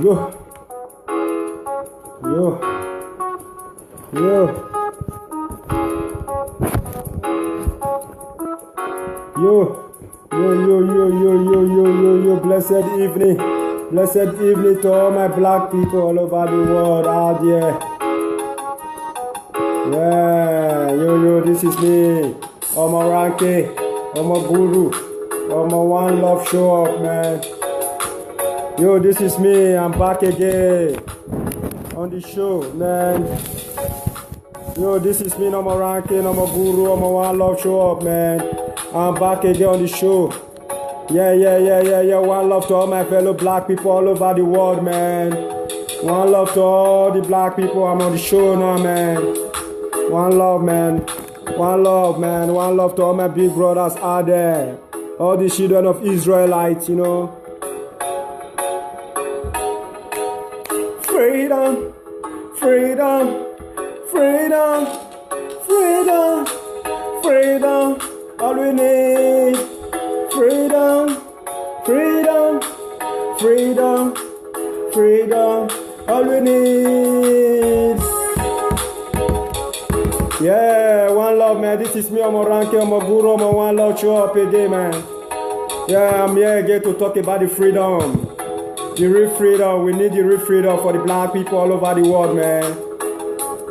Yo, yo, yo, yo. Blessed evening to all my black people all over the world out there. Yeah, this is me, Omoranke, Omo Guru, Omo One Love Show Up, man. Yo, this is me, I'm back again on the show, man. Yo, this is me, Omoranke, Omo Guru, Omo One Love Show Up, man. I'm back again on the show. Yeah. One love to all my fellow black people all over the world, man. One love to all the black people. I'm on the show now, man. One love, man. One love, man. One love to all my big brothers out there. All the children of Israelites, you know. Freedom, freedom, freedom, freedom, freedom. All we need. Freedom, freedom, freedom, freedom, all we need. Yeah, one love, man. This is me, Omoranke, Omoguru, Omo One Love Show Up again, man. Yeah, I'm here again to talk about the freedom. The real freedom. We need the real freedom for the black people all over the world, man.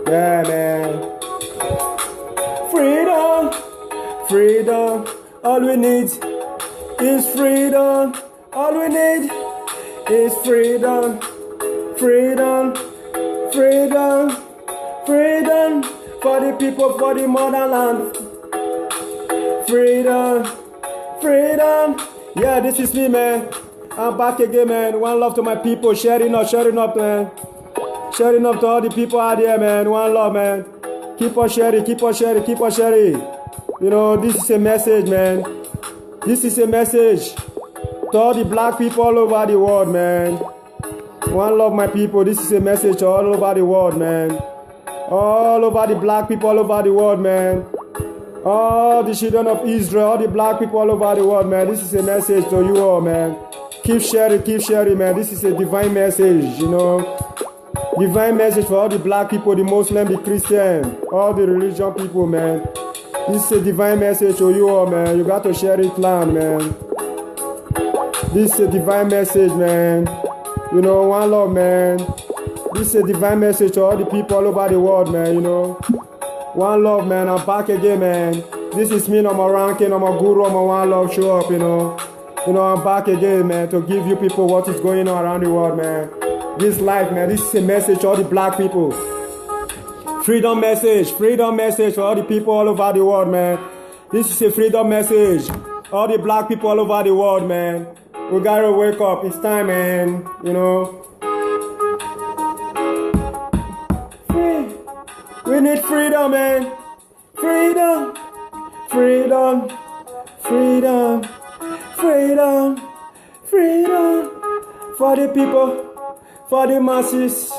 Yeah, man. Freedom, freedom, all we need is freedom. All we need is freedom. Freedom. Freedom. Freedom for the people, for the motherland. Freedom. Freedom. Yeah, this is me, man. I'm back again, man. One love to my people. Sharing up, man. Sharing up to all the people out there, man. One love, man. Keep on sharing. You know, this is a message, man. This is a message to all the black people all over the world, man. One love, my people. This is a message to all over the world, man. All over the black people all over the world, man. All the children of Israel, all the black people all over the world, man. This is a message to you all, man. Keep sharing, man. This is a divine message, you know. Divine message for all the black people, the Muslim, the Christian, all the religion people, man. This is a divine message to you all, man. You got to share it, man. This is a divine message, man. You know, one love, man. This is a divine message to all the people all over the world, man, you know. One love, man. I'm back again, man. This is me, Omoranke, Omo Guru, Omo One Love Show Up, you know. You know, I'm back again, man, to give you people what is going on around the world, man. This life, man. This is a message to all the black people. Freedom message for all the people all over the world, man. This is a freedom message. All the black people all over the world, man. We gotta wake up. It's time, man. You know. We need freedom, man. Freedom. Freedom. Freedom. Freedom. Freedom. For the people. For the masses.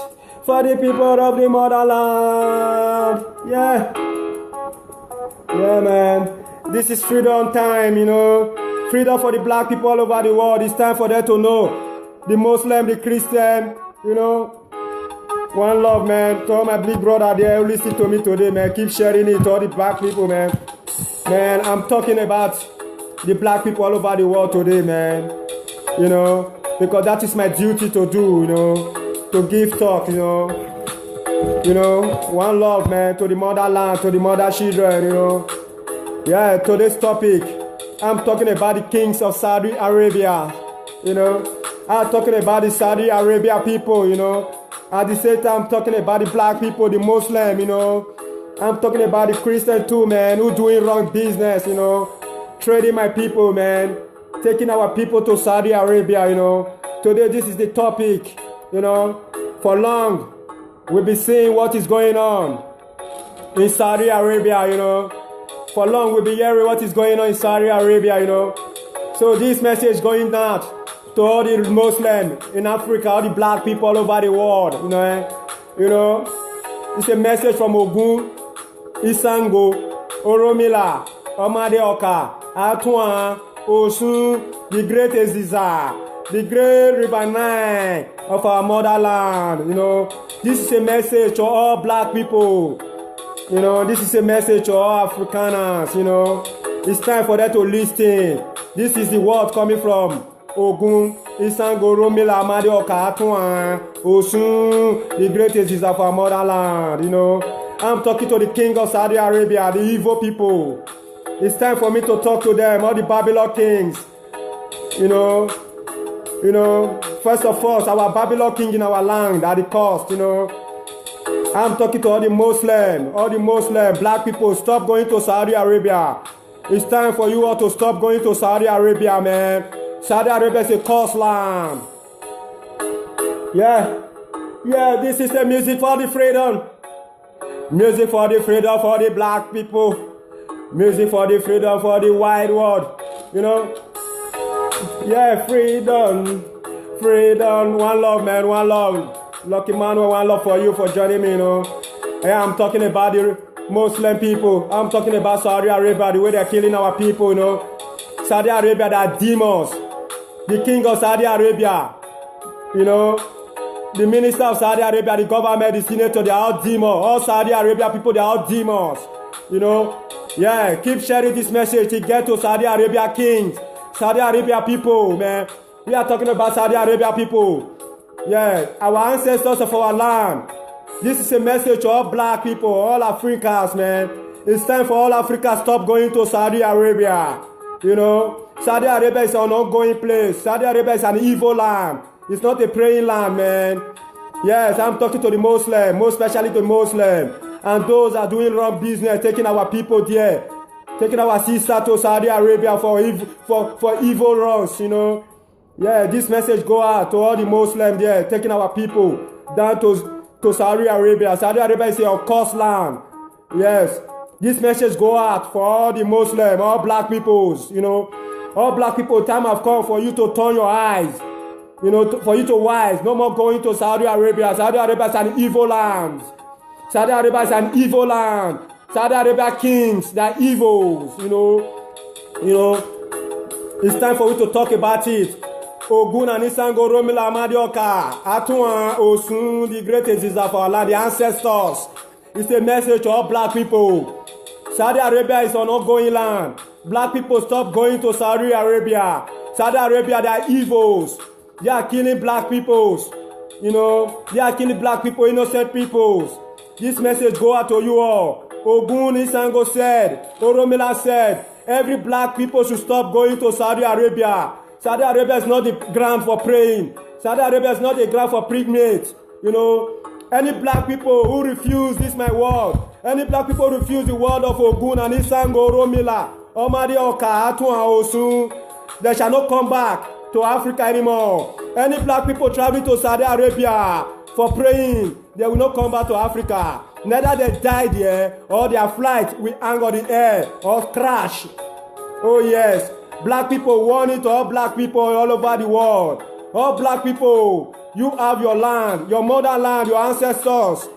For the people of the motherland. Yeah, man. This is freedom time, you know. Freedom for the black people all over the world. It's time for them to know. The Muslim, the Christian, you know. One love, man. To all my big brother there who listen to me today, man. Keep sharing it to all the black people, man. Man, I'm talking about the black people all over the world today, man. You know, because that is my duty to do, you know. To give talk, you know, one love, man, to the motherland, to the mother children, you know. Yeah, today's topic, I'm talking about the kings of Saudi Arabia, you know. I'm talking about the Saudi Arabia people, you know. At the same time, I'm talking about the black people, the Muslim, you know. I'm talking about the Christian too, man, who doing wrong business, you know. Trading my people, man. Taking our people to Saudi Arabia, you know. Today, this is the topic. You know, for long, we'll be seeing what is going on in Saudi Arabia, you know. For long, we'll be hearing what is going on in Saudi Arabia, you know. So this message going out to all the Muslims in Africa, all the black people all over the world, you know. You know, it's a message from Ogun, Isango, Oromila, Omadeoka, Atuan, Osun, the Great Eziza, the great River Nile of our motherland. This is a message to all black people. This is a message to all Afrikaners. It's time for them to listen. This is the word coming from Ogun, Isango, Oromila, Amadioka, Atuan, Osun, the greatest of our motherland. I'm talking to the king of Saudi Arabia, the evil people. It's time for me to talk to them, all the Babylon kings. First of all, our Babylon king in our land at the cost. I'm talking to all the Muslim, black people. Stop going to Saudi Arabia. It's time for you all to stop going to Saudi Arabia, man. Saudi Arabia is a cursed land. Yeah, this is the music for the freedom. Music for the freedom for the black people. Music for the freedom for the wide world. Yeah, freedom. One love, man, one love. Lucky man, one love for you for joining me, Yeah, I'm talking about the Muslim people. I'm talking about Saudi Arabia, the way they're killing our people, Saudi Arabia, they are demons. The king of Saudi Arabia, the minister of Saudi Arabia, the government, the senator, they are all demons. All Saudi Arabia people, they are all demons. Yeah, keep sharing this message to get to Saudi Arabia kings, Saudi Arabia people, man. We are talking about Saudi Arabia people. Yeah, our ancestors of our land. This is a message to all black people, all Africans, man. It's time for all Africans to stop going to Saudi Arabia. Saudi Arabia is an ongoing place. Saudi Arabia is an evil land. It's not a praying land, man. Yes, I'm talking to the Muslim, most especially the Muslim. And those are doing wrong business, taking our people there. Taking our sister to Saudi Arabia for evil runs, Yeah, this message go out to all the Muslims there, taking our people down to Saudi Arabia. Saudi Arabia is a cursed land. Yes, this message go out for all the Muslims, all black peoples, All black people, time have come for you to turn your eyes, for you to wise. No more going to Saudi Arabia. Saudi Arabia is an evil land. Saudi Arabia is an evil land. Saudi Arabia kings, they're evils, It's time for you to talk about it. Ogun and Isango, Oromila, Amadioka, Atuan, Osun, the greatest is of our land, the ancestors. It's a message to all black people. Saudi Arabia is an ongoing land. Black people, stop going to Saudi Arabia. Saudi Arabia, they are evils. They are killing black peoples. They are killing black people, innocent peoples. This message go out to you all. Ogun, Isango said, Oromila said, every black people should stop going to Saudi Arabia. Saudi Arabia is not the ground for praying. Saudi Arabia is not the ground for pregnant. Any black people who refuse this my word, any black people who refuse the word of Ogun and Isango, Oromila, Amadioka, Atuan, Osun, they shall not come back to Africa anymore. Any black people traveling to Saudi Arabia for praying, they will not come back to Africa. Neither they die there or their flight will hang on the air or crash. Oh yes. Black people, warning to all black people all over the world. All black people, you have your land, your motherland, your ancestors.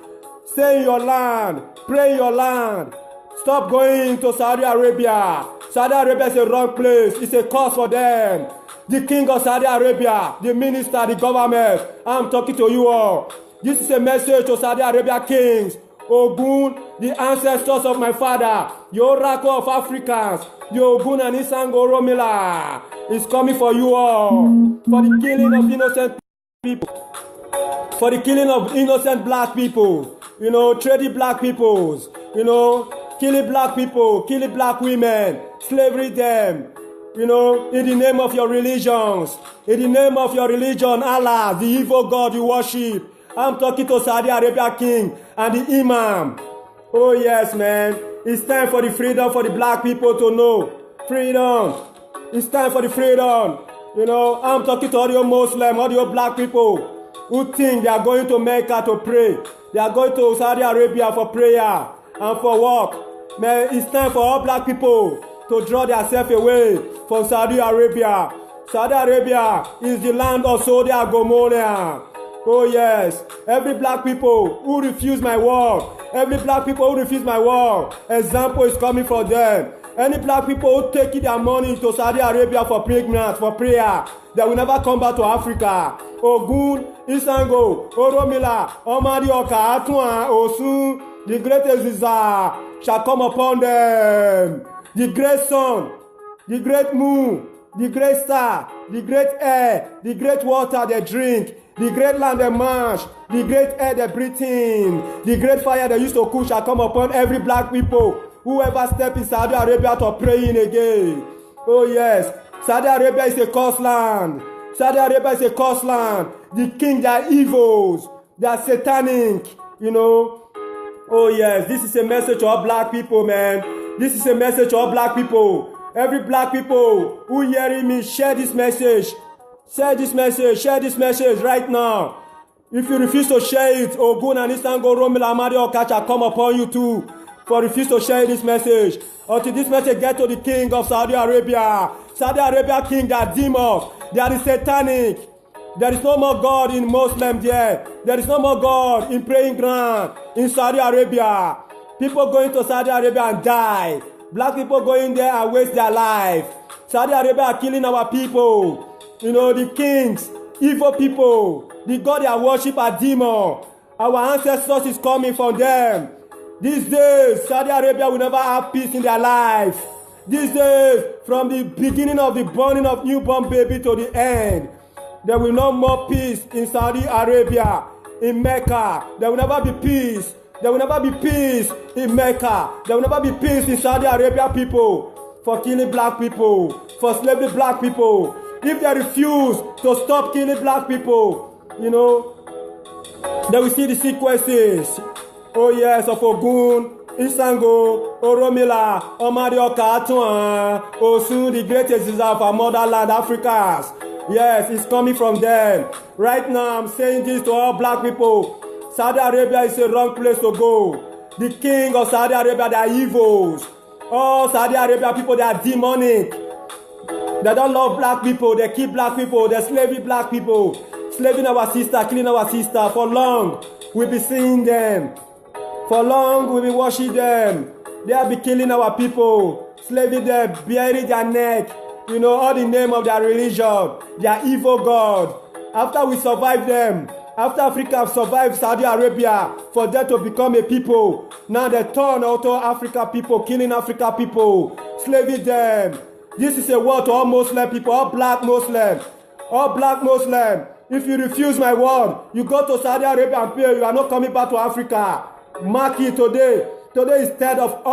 Stay in your land, pray in your land. Stop going to Saudi Arabia. Saudi Arabia is a wrong place. It's a cause for them. The king of Saudi Arabia, the minister, the government, I'm talking to you all. This is a message to Saudi Arabia kings. Ogun, the ancestors of my father, the oracle of Africans, the Ogun and Isango, Oromila is coming for you all. For the killing of innocent people. For the killing of innocent black people. Trading black peoples. Killing black people, killing black women, slavery them. In the name of your religions. In the name of your religion, Allah, the evil God you worship. I'm talking to Saudi Arabia king and the imam. Oh yes, man. It's time for the freedom for the black people to know. Freedom. It's time for the freedom. I'm talking to all your Muslim, all your black people who think they are going to Mecca to pray. They are going to Saudi Arabia for prayer and for work. Man, it's time for all black people to draw themselves away from Saudi Arabia. Saudi Arabia is the land of Sodom and Gomorrah. Oh yes, every black people who refuse my word, every black people who refuse my word, example is coming for them. Any black people who take their money to Saudi Arabia for pregnant, for prayer, they will never come back to Africa. Ogun, Isango, Oromila, Omari Oka, Atuan, Osun, the greatest desire shall come upon them. The great sun, the great moon, the great star, the great air, the great water they drink, the great land they march, the great air they breathe in, the great fire they used to cook shall come upon every black people whoever step in Saudi Arabia to praying again. Oh yes, Saudi Arabia is a cursed land. Saudi Arabia is a cursed land. The king, they are evils. They are satanic, you know. Oh yes, this is a message to all black people, man. This is a message to all black people. Every black people who hearing me, share this message. Share this message. Share this message right now. If you refuse to share it, Ogun and Isango, Romila, Amadi, Okacha come upon you too. For refuse to share this message. Until this message get to the king of Saudi Arabia. Saudi Arabia king, they are demons. They are satanic. There is no more God in Muslim there. There is no more God in praying ground in Saudi Arabia. People going to Saudi Arabia and die. Black people going there and waste their life. Saudi Arabia are killing our people. You know, the kings, evil people. The God they worship are demons. Our ancestors is coming from them. These days, Saudi Arabia will never have peace in their life. These days, from the beginning of the burning of newborn baby to the end, there will no more peace in Saudi Arabia, in Mecca. There will never be peace. There will never be peace in Mecca. There will never be peace in Saudi Arabia people for killing black people, for slavery black people. If they refuse to stop killing black people, you know, they will see the sequences. Oh yes, of Ogun, Isango, Oromila, Omari Oka, Atuan, Osun, the greatest desire of our motherland, Africans. Yes, it's coming from them. Right now, I'm saying this to all black people. Saudi Arabia is a wrong place to go. The king of Saudi Arabia, they are evils. All Saudi Arabia people, they are demonic. They don't love black people. They kill black people. They slave black people. Slaving our sister, killing our sister. For long, we'll be seeing them. For long, we'll be watching them. They'll be killing our people, slaving them, burying their neck. You know, all the name of their religion, their evil God. After we survive them, after Africa survived Saudi Arabia, for them to become a people, now they turn out Africa people, killing Africa people, slaving them. This is a word to all Muslim people, all black Muslim, all black Muslim. If you refuse my word, you go to Saudi Arabia and pray, you are not coming back to Africa. Mark it today. Today is 3rd of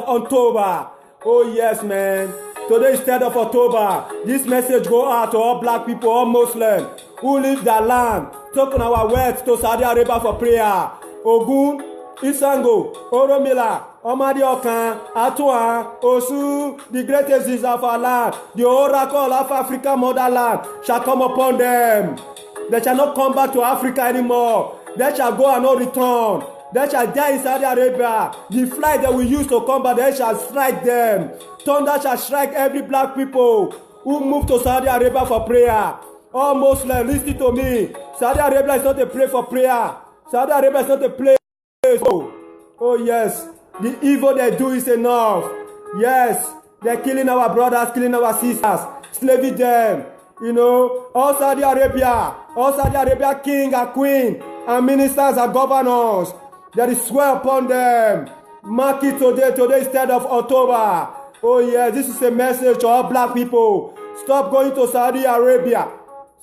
October. Oh yes, man. Today is 3rd of October. This message go out to all black people, all Muslims who leave their land, taking our words to Saudi Arabia for prayer. Ogun, Isango, Oromila, Omadi Okan, Atuan, Osu, the greatest is of our land, the oracle of Africa motherland shall come upon them. They shall not come back to Africa anymore. They shall go and not return. They shall die in Saudi Arabia. The flight that we use to come back, they shall strike them. Thunder shall strike every black people who move to Saudi Arabia for prayer. All Muslims, listen to me. Saudi Arabia is not a place for prayer. Saudi Arabia is not a place. Oh yes, the evil they do is enough. Yes, they're killing our brothers, killing our sisters, slaving them. You know, all Saudi Arabia king and queen and ministers and governors, there is swear upon them. Mark it today. Today is 3rd of October. Oh yeah, this is a message to all black people. Stop going to Saudi Arabia.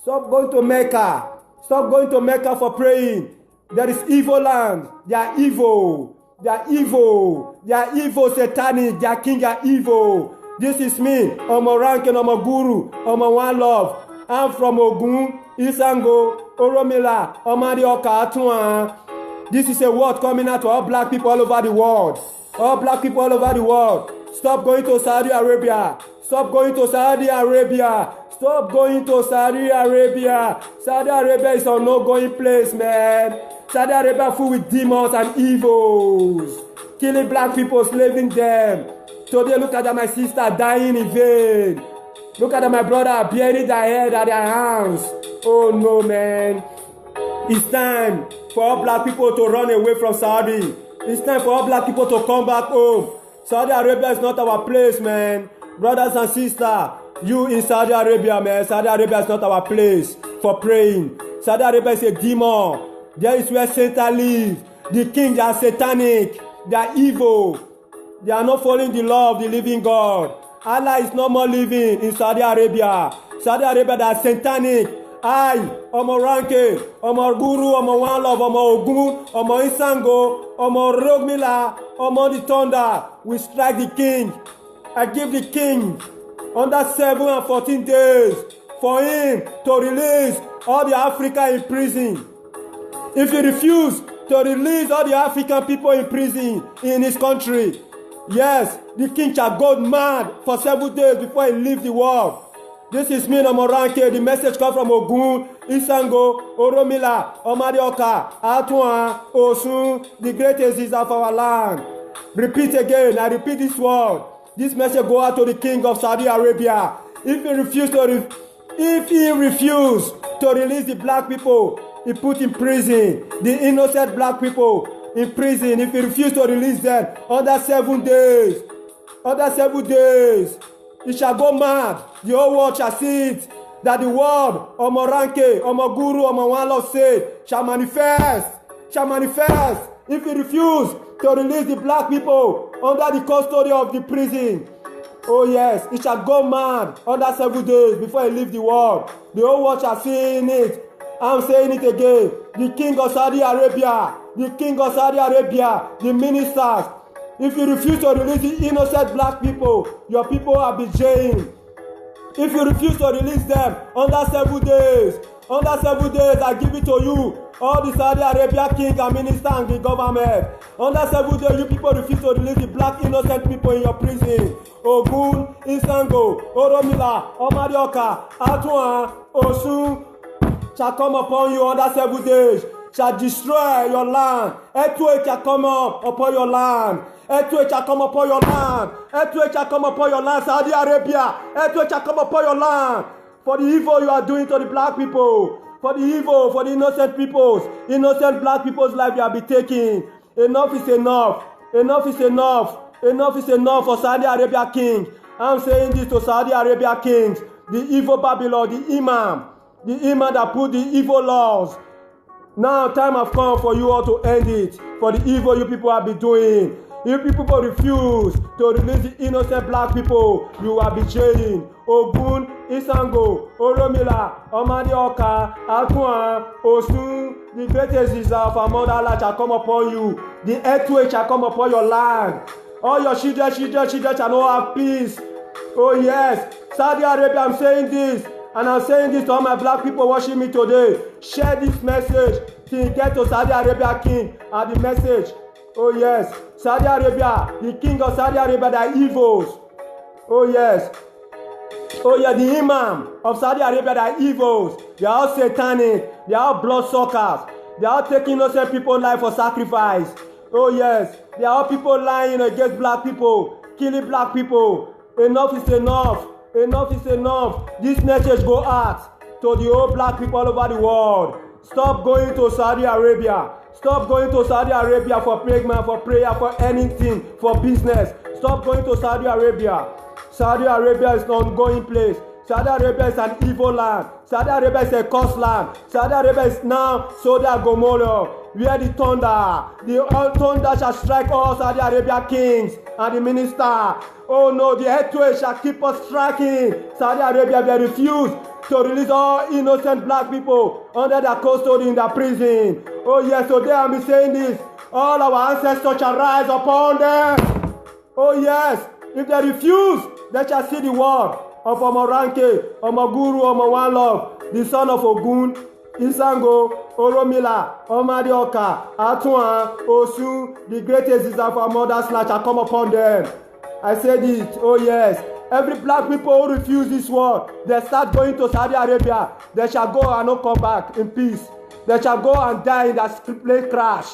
Stop going to Mecca. Stop going to Mecca for praying. There is evil land. They are evil. They are evil. They are evil, satanic. Their king are evil. This is me. I'm a ranking, I'm a guru. I'm a one love. I'm from Ogun, Isango, Oromila, Omadi Oka, Atuan. This is a word coming out to all black people all over the world. All black people all over the world. Stop going to Saudi Arabia. Stop going to Saudi Arabia. Stop going to Saudi Arabia. Saudi Arabia is a no-going place, man. Saudi Arabia full with demons and evils. Killing black people, slaving them. Today, look at my sister dying in vain. Look at my brother burying their head at their hands. Oh no, man. It's time for all black people to run away from Saudi. It's time for all black people to come back home. Saudi Arabia is not our place, man. Brothers and sisters, you in Saudi Arabia, man. Saudi Arabia is not our place for praying. Saudi Arabia is a demon. There is where Satan lives. The kings are satanic. They are evil. They are not following the law of the living God. Allah is no more living in Saudi Arabia. Saudi Arabia, they are satanic. I, ọmọ Ranke, ọmọ Guru, ọmọ One Love, ọmọ Ogun, ọmọ Isango, ọmọ Rogmila, ọmọ the Thunder. We strike the king. I give the king under 7 and 14 days for him to release all the Africa in prison. If he refuse to release all the African people in prison in his country, yes, the king shall go mad for 7 days before he leaves the world. This is me, Nomoranke. The message comes from Ogun, Isango, Oromila, Omadioka, Atuan, Osun, the greatest is of our land. Repeat again, I repeat this word. This message go out to the king of Saudi Arabia. If he refuse to release the black people, he put in prison the innocent black people in prison. If he refuse to release them under 7 days, he shall go mad. The whole world shall see it. That the word Omo Ranke, Omo Guru, Omo One Love said shall manifest. If he refuse to release the black people under the custody of the prison, oh yes, he shall go mad under 7 days before he leave the world. The whole world shall see it. I'm saying it again. The king of Saudi Arabia, the ministers, if you refuse to release the innocent black people, your people are betraying. If you refuse to release them under 7 days, I give it to you, all the Saudi Arabia king and minister and the government. Under 7 days, you people refuse to release the black innocent people in your prison. Ogun, Isango, Oromila, Omadioka, Atuan, Osun shall come upon you under 7 days, shall destroy your land. Earthquake shall come up upon your land. Earthquake shall come upon your land. Earthquake shall come upon your land, Saudi Arabia. Earthquake shall come upon your land. For the evil you are doing to the black people. For the evil, for the innocent black people's life you have been taking. Enough is enough. Enough is enough. Enough is enough for Saudi Arabia king. I'm saying this to Saudi Arabia kings. The evil Babylon, the imam that put the evil laws. Now time has come for you all to end it. For the evil you people have been doing. If you people refuse to release the innocent black people, you are betraying. Ogun, Isango, Oromila, Omadioka, Atuan, Osun, the greatest is of our motherland shall come upon you. The earthquake shall come upon your land. All your children shall not have peace. Oh yes, Saudi Arabia, I'm saying this. And I'm saying this to all my black people watching me today. Share this message till you get to Saudi Arabia king and the message. Oh yes, Saudi Arabia, the king of Saudi Arabia, they are evils. Oh yes. Oh yeah, the imam of Saudi Arabia, they are evils. They are all satanic. They are all bloodsuckers. They are all taking innocent people's life for sacrifice. Oh yes, they are all people lying against black people, killing black people. Enough is enough. Enough is enough. This message go out to the whole black people all over the world. Stop going to Saudi Arabia. Stop going to Saudi Arabia for payment, for prayer, for anything, for business. Stop going to Saudi Arabia. Saudi Arabia is an ongoing place. Saudi Arabia is an evil land. Saudi Arabia is a cursed land. Saudi Arabia is now Sodom and Gomorrah, where the thunder shall strike all Saudi Arabia kings and the minister. Oh no, the earthquake shall keep us striking. Saudi Arabia, they refuse to release all innocent black people under their custody in their prison. Oh yes, today I'm saying this. All our ancestors shall rise upon them. Oh yes, if they refuse, they shall see the word of Omo Ranke, Omo Guru, Omo One Love, the son of Ogun, Isango, Oromila, Omadioka, Atuan, Osun, the greatest is of our mother's land shall come upon them. I said it, oh yes. Every black people who refuse this word, they start going to Saudi Arabia. They shall go and not come back in peace. They shall go and die in that plane crash.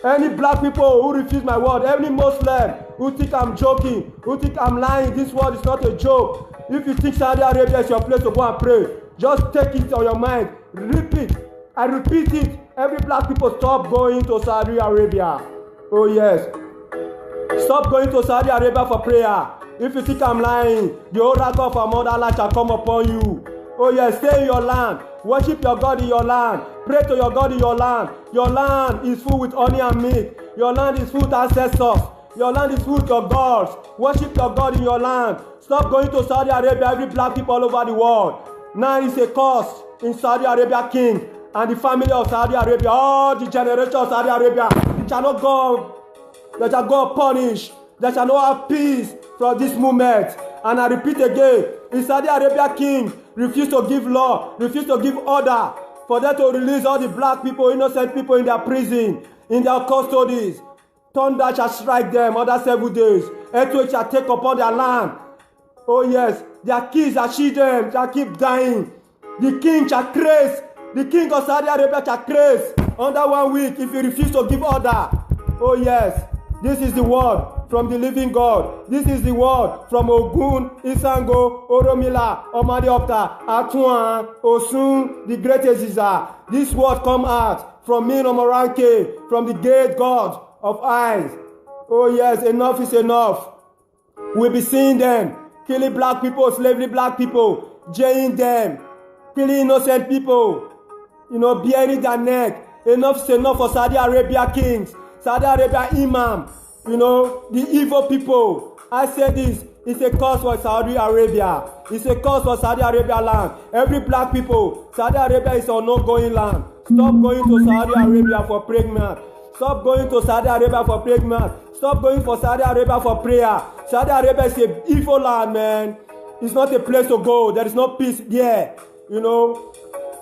Any black people who refuse my word, any Muslim who think I'm joking, who think I'm lying, this word is not a joke. If you think Saudi Arabia is your place to go and pray, just take it on your mind. Repeat. I repeat it. Every black people stop going to Saudi Arabia. Oh yes. Stop going to Saudi Arabia for prayer. If you think I'm lying, the oracle of our motherland shall come upon you. Oh yes, stay in your land. Worship your God in your land. Pray to your God in your land. Your land is full with honey and milk. Your land is full with ancestors. Your land is full with your gods. Worship your God in your land. Stop going to Saudi Arabia, every black people all over the world. Now it's a curse in Saudi Arabia king and the family of Saudi Arabia. All the generation of Saudi Arabia, they shall not go, they shall go punished. They shall not have peace from this moment. And I repeat again, the Saudi Arabia king refused to give law, refused to give order for them to release all the black people, innocent people in their prison, in their custodies. Thunder shall strike them other 7 days. Earthquake shall take upon their land. Oh yes, their kids and children shall keep dying. The king shall craze. The king of Saudi Arabia shall craze under 1 week if he refuse to give order. Oh yes, this is the word from the living God. This is the word from Ogun, Isango, Oromila, Omadioka, Atuan, Osun, the great Eziza. This word come out from me, Omoranke, from the great God of eyes. Oh yes, enough is enough. We'll be seeing them killing black people, slavery black people, jailing them, killing innocent people, bearing their neck. Enough is enough for Saudi Arabia kings, Saudi Arabia imam, the evil people. I say this, it's a cause for Saudi Arabia. It's a cause for Saudi Arabia land. Every black people, Saudi Arabia is an ongoing land. Stop going to Saudi Arabia for pregnant. Stop going to Saudi Arabia for pregnant. Stop going for Saudi Arabia for prayer. Saudi Arabia is an evil land, man. It's not a place to go. There is no peace there.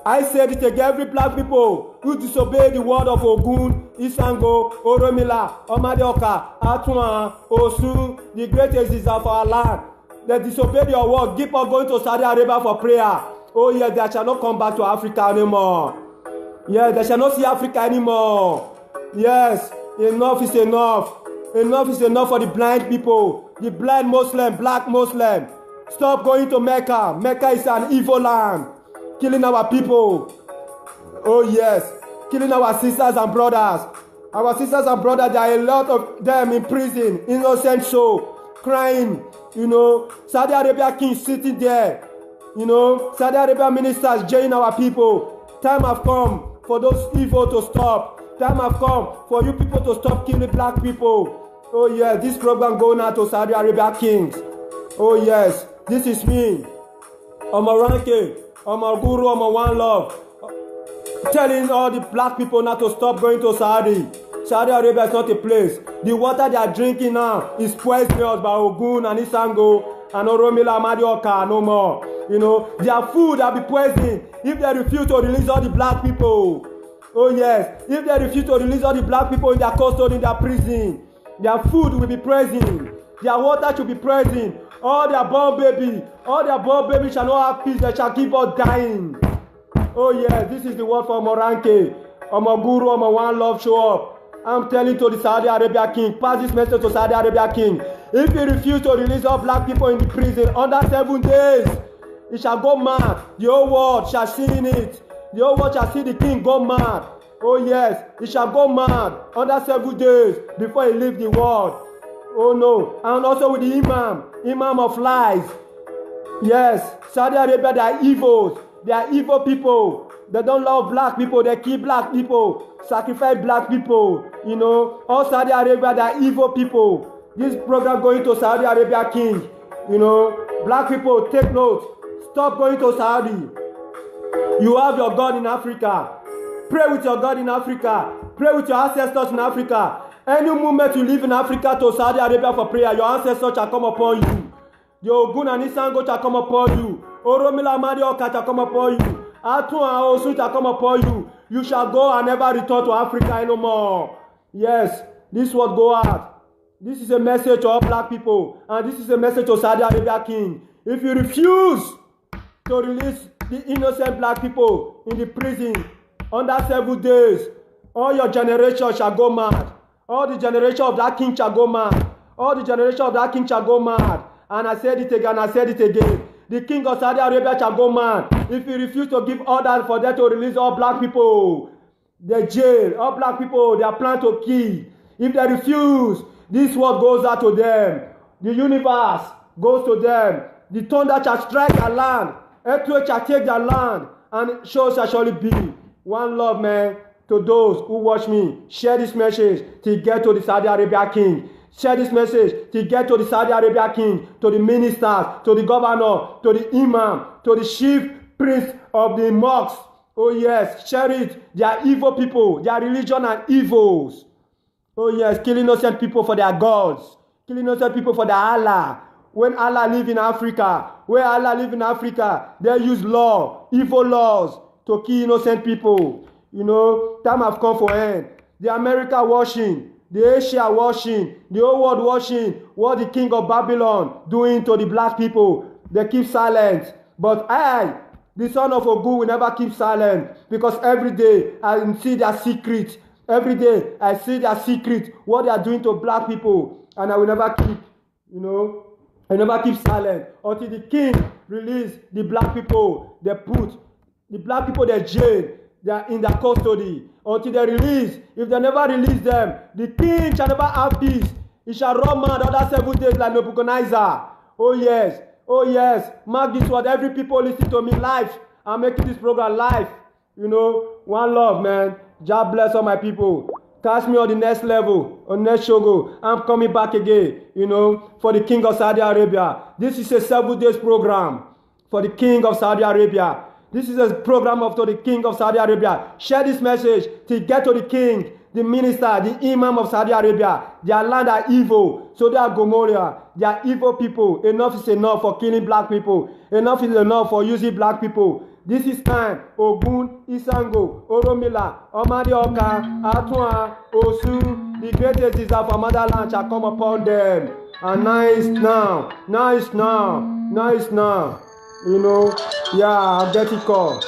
I said it again, every black people who disobey the word of Ogun, Isango, Oromila, Omadioka, Atuan, Osun, the great Eziza of our land. They disobey your word. Keep on going to Saudi Arabia for prayer. Oh yeah, they shall not come back to Africa anymore. Yeah, they shall not see Africa anymore. Yes, enough is enough. Enough is enough for the blind people. The blind Muslim, black Muslim. Stop going to Mecca. Mecca is an evil land. Killing our people. Oh yes. Killing our sisters and brothers. Our sisters and brothers, there are a lot of them in prison. Innocent soul. Crying. Saudi Arabia king sitting there. Saudi Arabia ministers jailing our people. Time have come for those evil to stop. Time have come for you people to stop killing black people. Oh yeah, this program going out to Saudi Arabia kings. Oh yes, this is me. Omoranke, Omoguru, Omo One Love. Telling all the black people not to stop going to Saudi. Saudi Arabia is not a place. The water they are drinking now is poisonous by Ogun and Isango and Oromila Amadioka no more. Their food will be poisoned if they refuse to release all the black people. Oh yes, if they refuse to release all the black people in their custody, in their prison, their food will be poisoned. Their water should be poisoned. All their born baby shall not have peace. They shall keep on dying. Oh yes, this is the word for Moranke. Omoguru, Omo One Love show up. I'm telling to the Saudi Arabia king, pass this message to Saudi Arabia king. If he refuse to release all black people in the prison under 7 days, he shall go mad. The whole world shall see in it. The whole world shall see the king go mad. Oh yes, he shall go mad under 7 days before he leave the world. Oh no. And also with the imam of lies. Yes, Saudi Arabia, they are evils. They are evil people. They don't love black people. They kill black people. Sacrifice black people. All Saudi Arabia, they are evil people. This program going to Saudi Arabia king. Black people, take note. Stop going to Saudi. You have your God in Africa. Pray with your God in Africa. Pray with your ancestors in Africa. Any moment you live in Africa to Saudi Arabia for prayer, your ancestors shall come upon you. The Ogun and Isango shall come upon you. Oromila Amadioka shall come upon you. Atuan and Osun shall come upon you. You shall go and never return to Africa anymore. Yes, this will go out. This is a message to all black people. And this is a message to Saudi Arabia king. If you refuse to release the innocent black people in the prison under 7 days, all your generation shall go mad. All the generation of that king shall go mad. All the generation of that king shall go mad. And I said it again, I said it again. The king of Saudi Arabia shall go mad if he refuse to give order for them to release all black people. They jail all black people. They are planned to kill. If they refuse, This word goes out to them. The universe goes to them. The thunder shall strike their land. Earthquake shall take their land. And so shall surely be. One love, man, to those who watch me. Share this message to get to the Saudi Arabia king. Share this message to get to the Saudi Arabia king, to the ministers, to the governor, to the imam, to the chief priest of the mosques. Oh yes, share it. They are evil people. Their religion are evils. Oh yes, killing innocent people for their gods. Killing innocent people for their Allah. When Allah live in Africa, where Allah live in Africa, they use law, evil laws to kill innocent people. You know, time have come for end. The America watching, the Asia watching, the whole world watching what the king of Babylon doing to the black people. They keep silent. But I, the son of Ogun, will never keep silent, because every day I see their secret. Every day I see their secret, what they are doing to black people. And I will never keep, I never keep silent until the king release the black people. They put the black people in jail. They are in their custody until they release. If they never release them, the king shall never have peace. He shall run mad other 7 days like Nebuchadnezzar. Oh yes, oh yes. Mark this word. Every people listen to me live. I'm making this program live. One love, man. God bless all my people. Catch me on the next level, on next show. I'm coming back again, for the king of Saudi Arabia. This is a 7 days program for the king of Saudi Arabia. This is a program to the king of Saudi Arabia. Share this message to get to the king, the minister, the imam of Saudi Arabia. Their land are evil. So they are Gomorrah. They are evil people. Enough is enough for killing black people. Enough is enough for using black people. This is time. Ogun, Isango, Oromila, Omadioka, Atua, Osu, the greatest desire for motherland shall come upon them. And now is now. Now is now. Now is now. I'll get it called.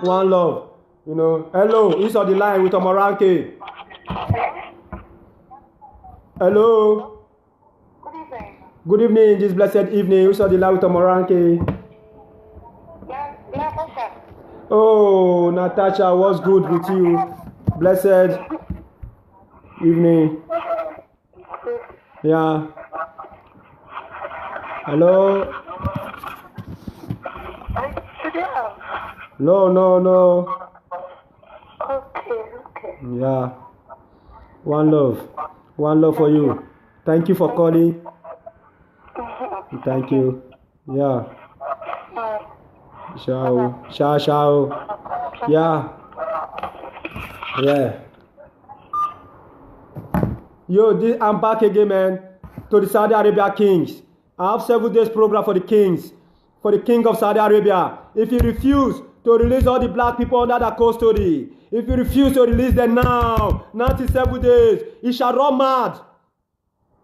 One love. Hello, it's on the line with Omoranke. Hello. Good evening. Good evening, this blessed evening. It's on the line with Omoranke. Natasha. Oh, Natasha, what's good with you? Blessed evening. Yeah. Hello. No. Okay. Yeah. One love for you. Thank you for calling. Thank you. Yeah. Ciao. Yeah. Yo, I'm back again, man, to the Saudi Arabia kings. I have 7 days program for the kings, for the king of Saudi Arabia. If you refuse to release all the black people under their custody, if you refuse to release them now, 97 days, he shall run mad.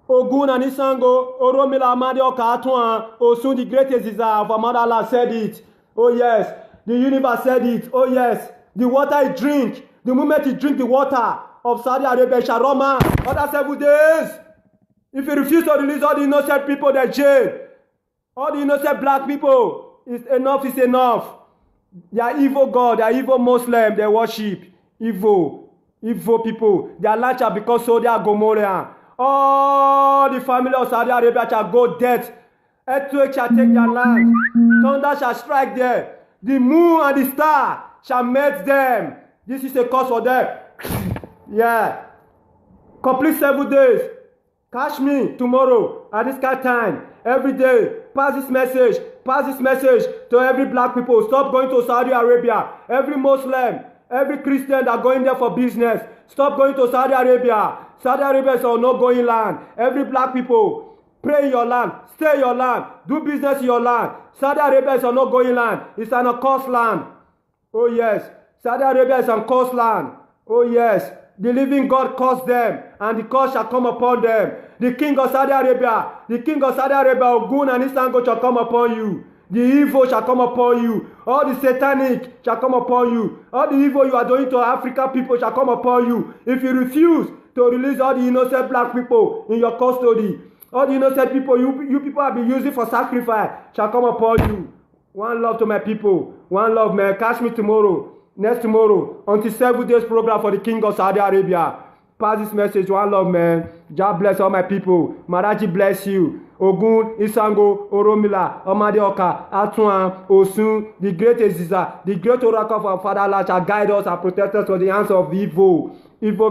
Ogun and Isango, Oromila, Amadioka, Atuan, Osun, the greatest desire of Allah said it. Oh yes, the universe said it. Oh yes, the water he drink, the moment he drink the water of Saudi Arabia, shall run mad. Other 7 days. If you refuse to release all the innocent people, they jail. All the innocent black people, enough is enough. They are evil God, they are evil Muslim, they worship evil people. Their land shall become Sodom and Gomorrah. All the family of Saudi Arabia shall go dead. Earthquake shall take their land. Thunder shall strike them. The moon and the star shall melt them. This is a cause for them. Yeah. Complete 7 days. Catch me tomorrow at this kind of time. Every day. Pass this message to every black people. Stop going to Saudi Arabia. Every Muslim, every Christian that are going there for business. Stop going to Saudi Arabia. Saudi Arabia is a no-going land. Every black people, pray in your land. Stay in your land. Do business in your land. Saudi Arabia is a no-going land. It's an accursed land. Oh yes. Saudi Arabia is an accursed land. Oh yes. The living God cursed them, and the curse shall come upon them. The king of Saudi Arabia, Ogun and Isango shall come upon you. The evil shall come upon you. All the satanic shall come upon you. All the evil you are doing to African people shall come upon you. If you refuse to release all the innocent black people in your custody, all the innocent people you people have been using for sacrifice shall come upon you. One love to my people. One love, man. Catch me tomorrow. Next tomorrow, until 7 days program for the king of Saudi Arabia. Pass this message. One love, man. God bless all my people. Maraji bless you. Ogun, Isango, Oromila, Omadioka, Atuan, Osun, the great Eziza, the great oracle of our fatherland shall guide us and protect us from the hands of evil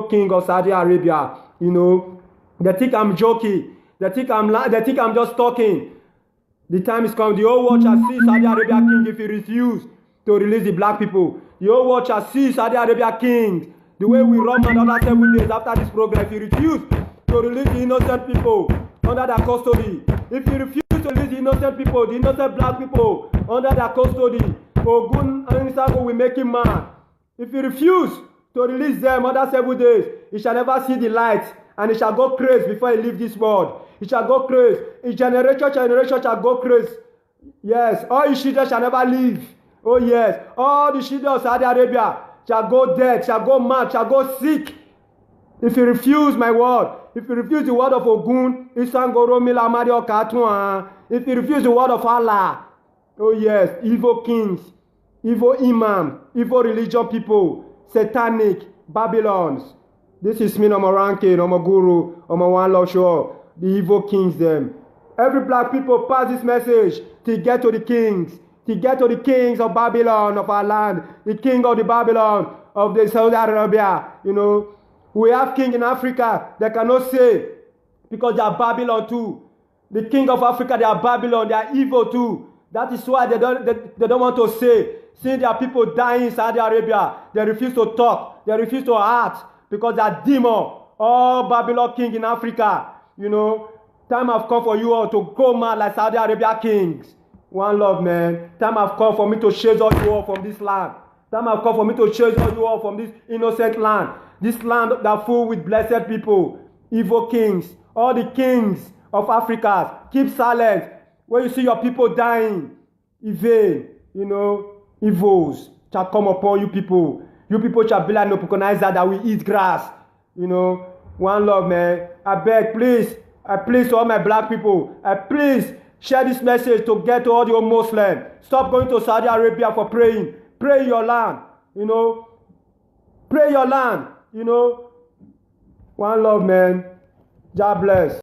king of Saudi Arabia. You know, they think I'm joking. They think I'm just talking. The time is come. The whole world shall see Saudi Arabia king if he refuse to release the black people. The whole world shall see Saudi Arabia king. The way we run another 7 days after this program, if he refuse to release the innocent people under their custody, if he refuse to release the innocent people, the innocent black people under their custody, Ogun and Isago will make him mad. If he refuse to release them under 7 days, he shall never see the light, and he shall go crazy before he leave this world. He shall go crazy. His generation shall go crazy. Yes, all his children shall never leave. Oh yes, all the children of Saudi Arabia shall go dead, shall go mad, shall go sick. If you refuse my word, if you refuse the word of Ogun, Isangoro Mila Mario Katwa, if you refuse the word of Allah, oh yes, evil kings, evil imam, evil religion people, satanic Babylons. This is me, Nomo Ranking, Nomo Guru, Nomo One Love Show, the evil kings them. Every black people pass this message to get to the kings. To get to the kings of Babylon, of our land, the king of the Babylon, of the Saudi Arabia. You know, we have king in Africa, they cannot say, because they are Babylon too. The king of Africa, they are Babylon, they are evil too. That is why they don't want to say. Seeing their people dying in Saudi Arabia, they refuse to talk, they refuse to act, because they are demon. All Babylon king in Africa, you know, time have come for you all to go mad like Saudi Arabia kings. One love, man. Time have come for me to chase all you all from this land. Time have come for me to chase all you all from this innocent land. This land that full with blessed people, evil kings, all the kings of Africa. Keep silent when you see your people dying. Evil, you know, evils shall come upon you people. You people shall be like Nebuchadnezzar that we eat grass. You know, one love, man. I beg, please. I please to all my black people. I please. Share this message to get to all the Muslims. Stop going to Saudi Arabia for praying. Pray in your land. You know. Pray your land. You know. One love, man. God bless.